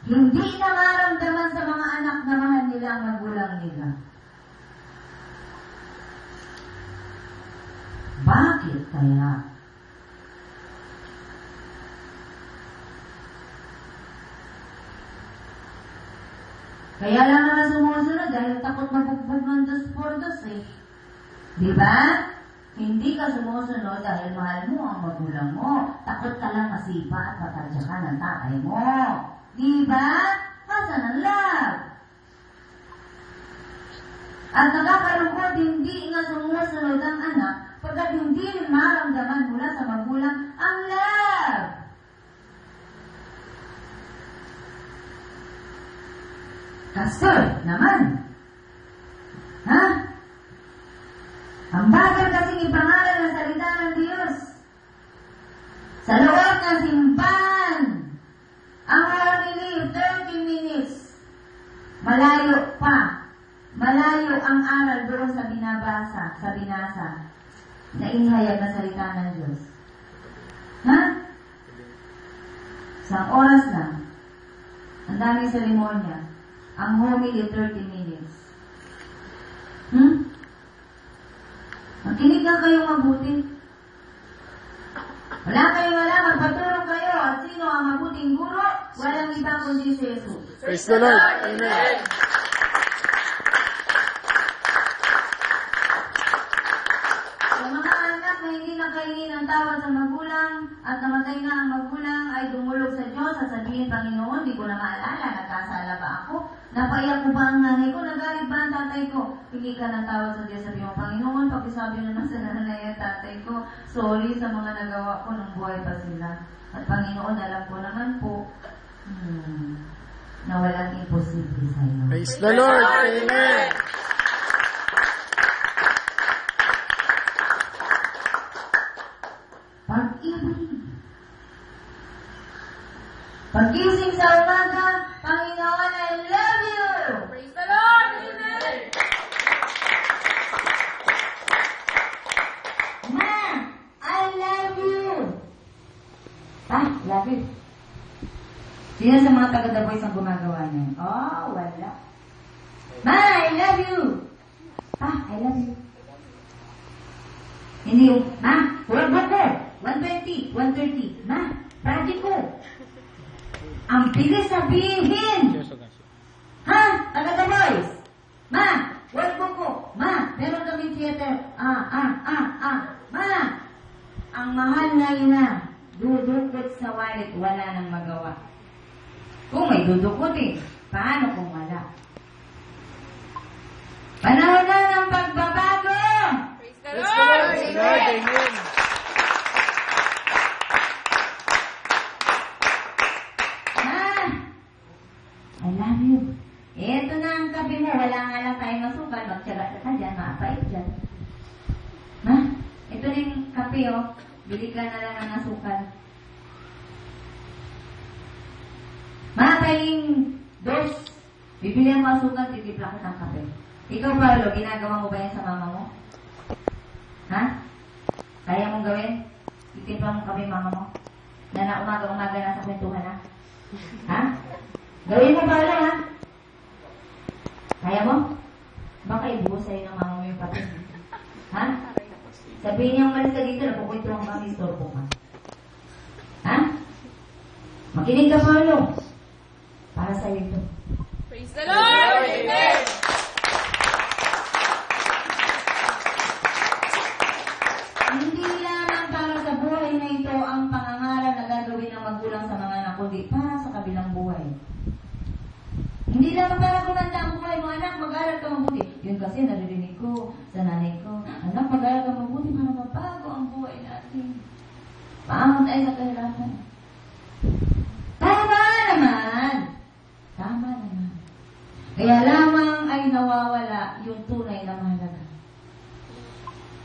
Hindi nararamdaman sa mga anak na mahal nila ang magulang nila. Bakit kaya? Kaya lang naman sumusunod dahil takot mabugbog ng dos por dos eh. Diba? Hindi ka sumusunod dahil mahal mo ang magulang mo. Takot ka lang masipa at matadya ka ng tatay mo. Diba? Asan ang love? At nakakalungkot, hindi nga sumusunod ang anak pagkat hindi rin maramdaman mula sa magulang ang love. Kasol naman. Ha? Ang bagal kasing ipangalan ng salita ng Diyos. Sa loob ng simbahan, ang homily, 30 minutes. Malayo pa. Malayo ang aral doon sa binasa, na inihayag na salita ng Diyos. Ha? Isang oras lang. Ang daming serimonya. Ang homily, 30 minutes. Makinig lang kayong mabuti. Wala kayong alam, magpatulong kayo at sino ang mabuting guro? Walang iba kundi si Jesus. Praise the Lord. Amen. Sa mga anak na hindi nakahingi ng tawad sa magulang at namatay na ang magulang ay dumulog sa Diyos at sabihin, Panginoon, di ko na maalala, nagkasala ba ako? Napaiyak ko ba ang nanay ko? Nagalit ba ang tatay ko? Hindi ka ng tawad sa Diyos. Sabi mo, Panginoon, pakisabi naman sa nanay at tatay ko, sorry sa mga nagawa ko nung buhay pa sila. At Panginoon, alam ko naman po, na walang imposible sa iyo. Praise the Lord. Amen. Pag-ibig. Pag-ising sa umaga, Panginoon, I love you! Praise the Lord! Amen! Ma, I love you! Love you. Sino sa mga taga-The Voice ang gumagawa niyan? Oh, wala. Ma, I love you! I love you. Hindi yung, Ma, huwag ko! 120, 130. Ma, project ko. Ang bilis sabihin. Ha? Taga-The Voice. Ma, huwag ko. Ma, meron kami theater. Ma, ang mahal na ina, dudukot sa wallet, wala nang magawa. Kung may dudukutin, paano kung wala? Panahon na ng pagbabago! Praise the Lord! Amen. I love you. Eto na ang kape mo. Wala nga lang tayong masukal. Magtsaga ka dyan. Maapait dyan. Ma, ito na yung kape, oh. Bili ka na lang ng asukal. Ma, tayong dos. Bibili ang masukal, titipla ko ng kape. Ikaw, Paolo, ginagawa mo ba yan sa mama mo? Ha? Kaya mong gawin? Titipla mo kape mama mo? Na umaga-umaga na sa kwentuhan, ha? Ha? Gawin mo pala, ha? Kaya mo? Baka ibuhos sa'yo ng mama mo yung pati. Ha? Sabihin niya umalis ka dito, napukwentuhan kami, istorbo ka. Ha? Makinig ka, Paulo. Para sa'yo ito. Praise the Lord! Amen! Hindi lamang para sa buhay na ito ang pangangaral na gagawin ng magulang sa mga anak, kundi para sa kabilang buhay. Hindi lang para kumanda ang buhay mo, anak, mag-aral ka mabuti. Yun kasi naririnig ko sa nanay ko, anak, mag-aral ka mabuti para mabago ang buhay natin. Paangat tayo sa kahirapan. Tama naman. Kaya lamang ay nawawala yung tunay na mahalaga.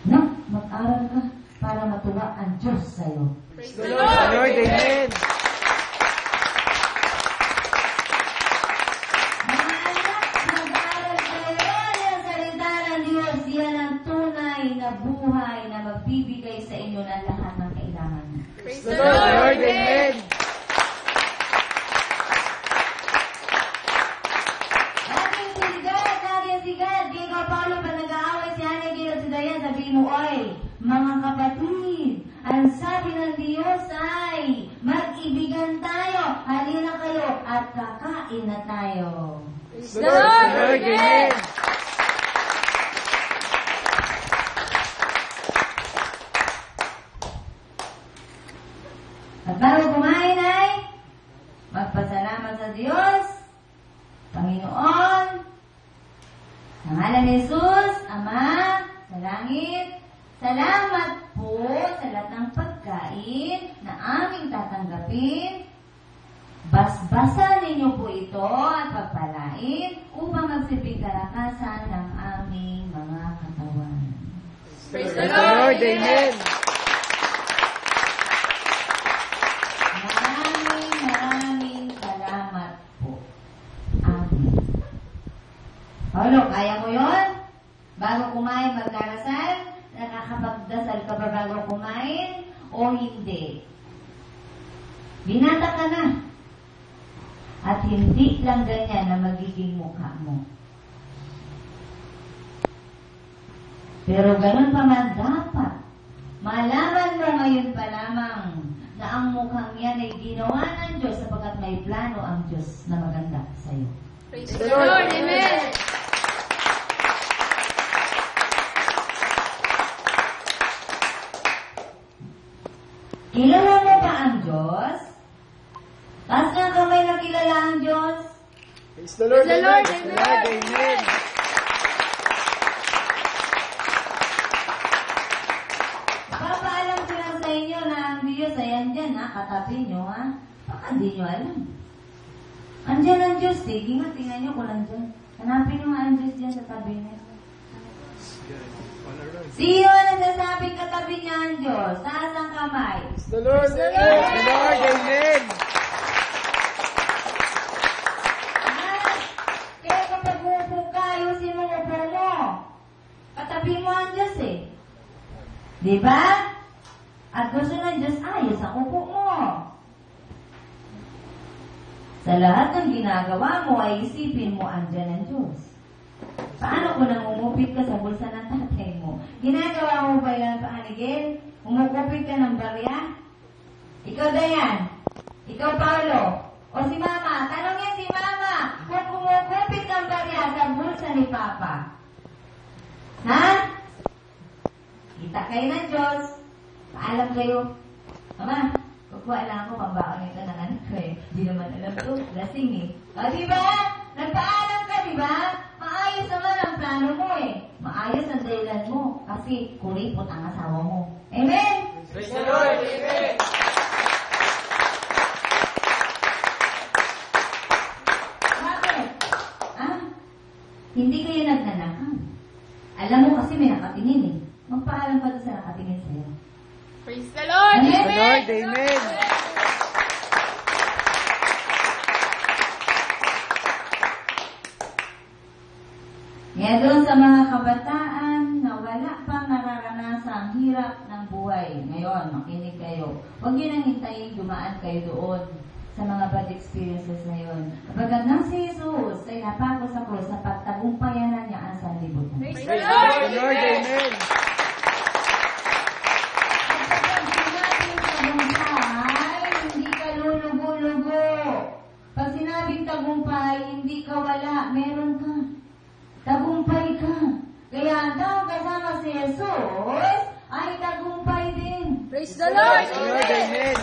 Anak, mag-aral ka para matuwa ang Diyos sa'yo. Praise the Lord! Amen. Buhay na magbibigay sa inyo ng lahat ng kailangan. Praise the Lord! Amen. Mga kapatid, ang sabi ng Diyos ay, mag-ibigan tayo, halina kayo, at kakain na tayo. Praise the Lord. Amen. At bago kumain ay, magpasalamat sa Diyos, Panginoon, sa ngalan ni Jesus, Ama, sa langit, salamat po sa lahat ng pagkain na aming tatanggapin. Basbasan ninyo po ito at pagpalain upang magsilbing kalakasan ng aming mga katawan. Praise the Lord. Amen. Maraming salamat po. Amen. Paulo, kaya mo yun? Bago kumain, magdarasal? Nakakapagdasal ka ba bago kumain? O hindi? Binata ka na. At hindi lang ganyan na magiging mukha mo. Pero ganun pa man dapat. Malaman mo ngayon pa lamang na ang mukhang yan ay ginawa ng Diyos sapagkat may plano ang Diyos na maganda sa iyo. Praise the Lord. Amen. Kilala mo ba ang Diyos? Taas nga kamay na kilala ang Diyos. Praise the Lord. Praise the Lord. Amen. Amen. Papaalam ko lang sa inyo na ang Diyos ay andyan ha, katabi nyo ha. Baka hindi nyo alam. Andyan ang Diyos eh. Tingnan nyo kung andyan. Hanapin nyo nga ang Diyos dyan sa tabi niya. Sino ang nasasabing katabi niya ang Diyos? Taas ang kamay. Praise the Lord. Praise the Lord. Amen. Kaya kapag uupo ka, ayusin mo upo mo. Katabi mo ang Diyos eh. Di ba? At gusto ng Diyos, ayos ang upo mo. Sa lahat ng ginagawa mo ay isipin mo andyan ang Diyos. Paano kung nangungupit ka sa bulsa ng tatay mo? Ginagawa mo ba yan paanigin? Umukupit ka ng barya? Ikaw, Dayan. Ikaw, Paulo. O si Mama. Tanongin si Mama kung kumukupit ng barya sa bulsa ni Papa. Ha? Kita kayo ng Diyos. Paalam kayo. Mama, kukuha lang ako pambaon ito ng anak ko eh. Di naman alam to. Lasing eh. O, diba? Nagpaalam ka, diba? Maayos naman ang plano mo eh. Maayos ang dahilan mo. Kasi kuripot ang asawa mo. Amen? Praise the Lord. Amen. Bakit? Ah? Hindi kayo nagnanakaw. Alam mo kasi may nakatingin eh. Magpaalam ka doon sa nakatingin sa'yo. Praise the Lord. Amen. Praise the Lord. Amen. Kaya doon sa mga kabataan na wala pang nararanasang hirap ng buhay. Ngayon, makinig kayo. Huwag nyo nang hintayin dumaan kayo doon sa mga bad experiences na yun. Kapag nang si Jesus ay napako sa krus, sa pagtagumpayanan niya ang sanlibutan. Praise the Praise Lord. the Lord. Amen. Kapag sinabing tagumpay, hindi ka lulugo-lugo. Pag sinabing tagumpay, hindi ka wala, meron ka. Tagumpay ka. Kaya ang tao kasama si Jesus ay tagumpay din. Praise the Lord. Praise the Lord. Amen.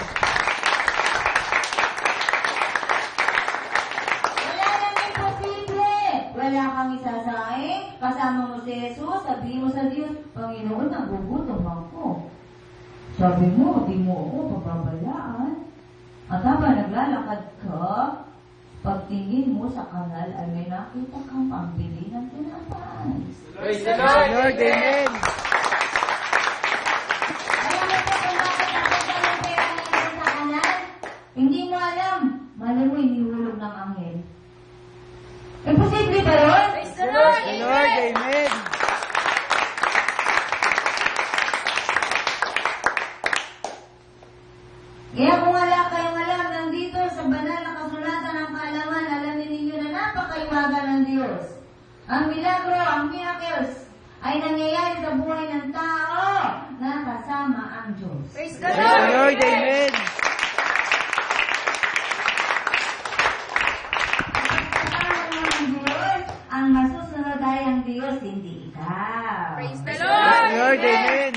Wala nang imposible. Wala kang isasaing. Kasama mo si Jesus, sabihin mo sa Diyos, Panginoon, nagugutom ako. Sabi mo, di mo ako pababayaan. At habang naglalakad ka, pagtingin mo sa kanal ay may nakita kang pambili ng tinapay. Praise the Lord. Amen. Alam mo po kung bakit nakita ng pera nandun sa kanal? Hindi mo alam. Malay mo, inihulog ng anghel. Imposible ba yun? Praise the Lord. Praise the Lord. Amen. Kaya kung wala kayong alam, nandito sa banal na kasulatan ng kaalaman, alam ninyo na napakaiwaga ng Diyos. Ang milagro, ang miracles, ay nangyayari sa buhay ng tao na kasama ang Diyos. Praise the Praise the Lord. Lord. Amen. Ang masusunod ay ang Diyos, hindi ikaw. Praise the Praise Lord. the Lord. Amen.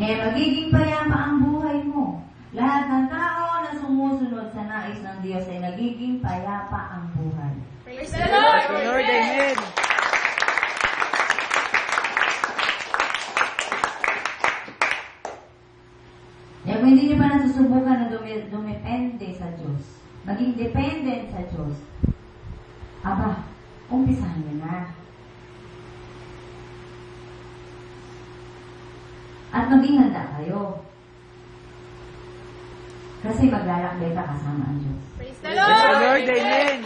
Kaya magiging payapa ang buhay mo. Lahat ng tao na sumusunod sa nais ng Diyos ay nagiging payapa ang buhay. Praise the Lord. Praise the Lord. Amen. Kaya kung hindi niyo pa nasusubukan na dumepende sa Diyos, maging dependent sa Diyos, aba, umpisahan niyo na. At maging handa kayo. Kasi maglalakbay ka kasama ang Diyos. Praise the Praise the Lord. Lord. Amen.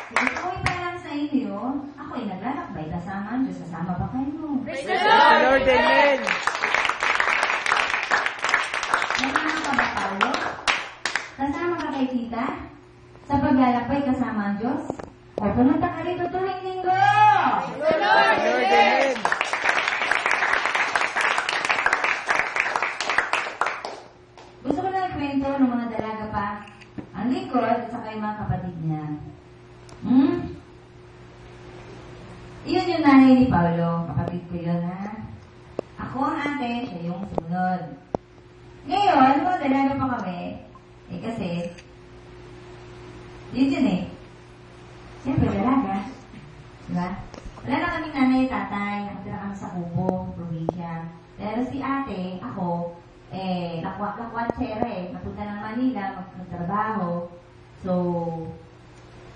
Kung ako'y parang sa inyo, ako'y naglalakbay kasama ang Diyos. Sasama ba kayo? Praise Praise the the Lord. Lord. Amen. Kasama ka ba, Paulo? Kasama ka kay tita? Sa paglalakbay kasama ang Diyos? O pumunta ka rito tuwing linggo! Praise the Lord. Praise the Lord. Amen. Amen. Gusto ko lang ikwento ng mga dalaga pa. Ang lingkod at saka yung mga kapatid niya. Iyon yung nanay ni Paulo. Kapatid ko yun, ha? Ako ang ate, siya yung sumunod. Ngayon, mga dalaga pa kami. Eh kasi, yun eh. Siyempre, dalaga. Diba? Wala na kaming nanay, tatay. Nakatira kami sa Kubo, probinsya. Pero si ate, ako, lakwatsera napunta ng Manila, magtrabaho. So,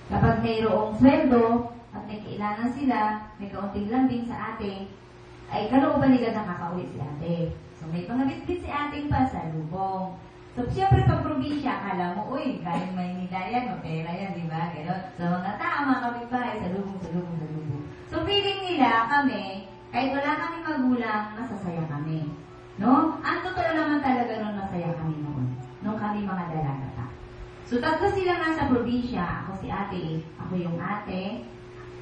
kapag mayroong sweldo at may kailangan sila, may kaunting lambing sa ate, ay kalooban nila nakakauwi si ate. So, may pangabit-bit si ate pa sa lubong. So, siyempre sa probinsya, akala mo, uy, galing Maynila yan, mapera yan, di ba? Ganon. So, mga tao, mga kapitbahay, sa lubong. So, feeling nila kami, kahit wala kami magulang, masasaya kami. No? Ang totoo naman talaga nun, masaya kami noon. Nung kami mga dalaga pa. So, tatlo sila nga sa probinsya. Ako si ate, ako yung ate,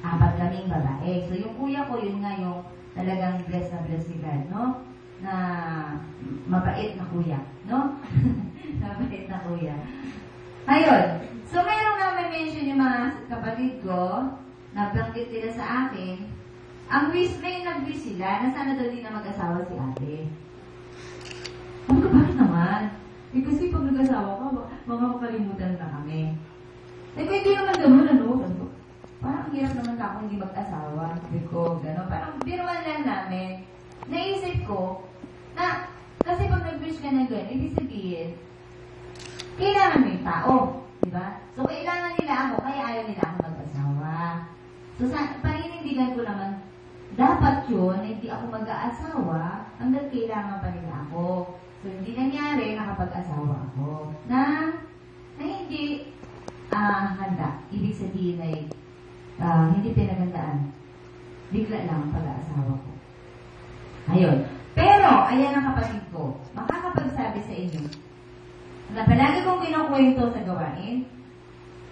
4 kaming babae. So, yung kuya ko, yun nga yung talagang blessed na blessed ni God, no? Na mabait na kuya, no? Mabait na kuya. Ayun. So, mayroong naman mention yung mga kapatid ko, nabanggit nila sa akin, may nag-wish sila na sana daw din na mag-asawa si ate. Ano ka, bakit naman? Eh, kasi pag nag-asawa ka, mga makalimutan na kami. Eh, kung hindi naman gano'n, ano? Parang hirap naman ako hindi mag-asawa. Sabi ko, gano'n. Parang biruan lang namin. Naisip ko, na, kasi pag nag-wish ka na gano'n, ibig sabihin, kailangan may tao. Diba? So, kailangan nila ako, kaya ayaw nila ako mag-asawa. So, paninindigan ko naman, dapat yun, hindi ako mag-aasawa, hanggang kailangan pa nila ako. So, hindi nangyari, nakapag-asawa ako. Na hindi handa. Ibig sabihin ay hindi pinagandaan. Bigla lang ang pag-aasawa ko. Ayun. Pero, ayan ang kapatid ko. Makakapagsabi sa inyo, na palagi kong kinukwento sa gawain,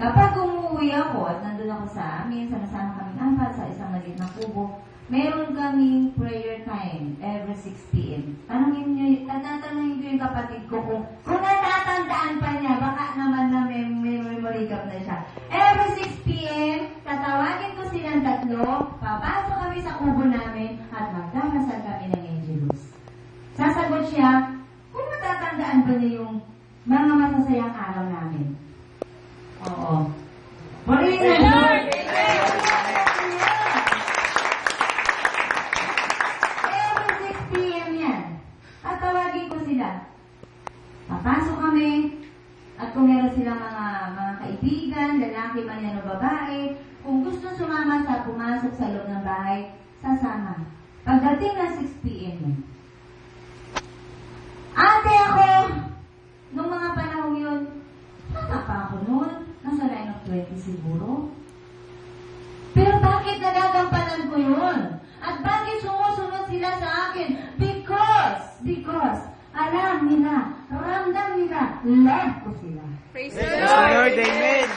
kapag umuwi ako at nandun ako sa amin, sama-sama kaming 4 sa isang maliit na kubo, meron kaming prayer time every 6 p.m. Tatanungin ko yung kapatid ko kung natatandaan pa niya, baka naman na may memory cap na siya. Every 6 p.m., tatawagin ko silang 3, papasok kami sa kubo namin, at magdadasal kami ng Angelus. Sasagot siya, kung natatandaan ba niya yung mga masasayang araw namin. Oo. Muli na, Lord! Every 6 p.m. yan. At tawagin ko sila. Papasok kami, at kung meron silang mga kaibigan, lalaki man yan o babae, kung gusto sumama sa pumasok sa loob ng bahay, sasama. Pagdating ng 6 p.m. yan. Ate ako, nung mga panahon yun, bata pa ako noon, nasa line of 20 siguro. Pero bakit nagagampanan ko yun? At bakit alam nila, ramdam nila, love ko sila. Praise Praise the Lord, amen.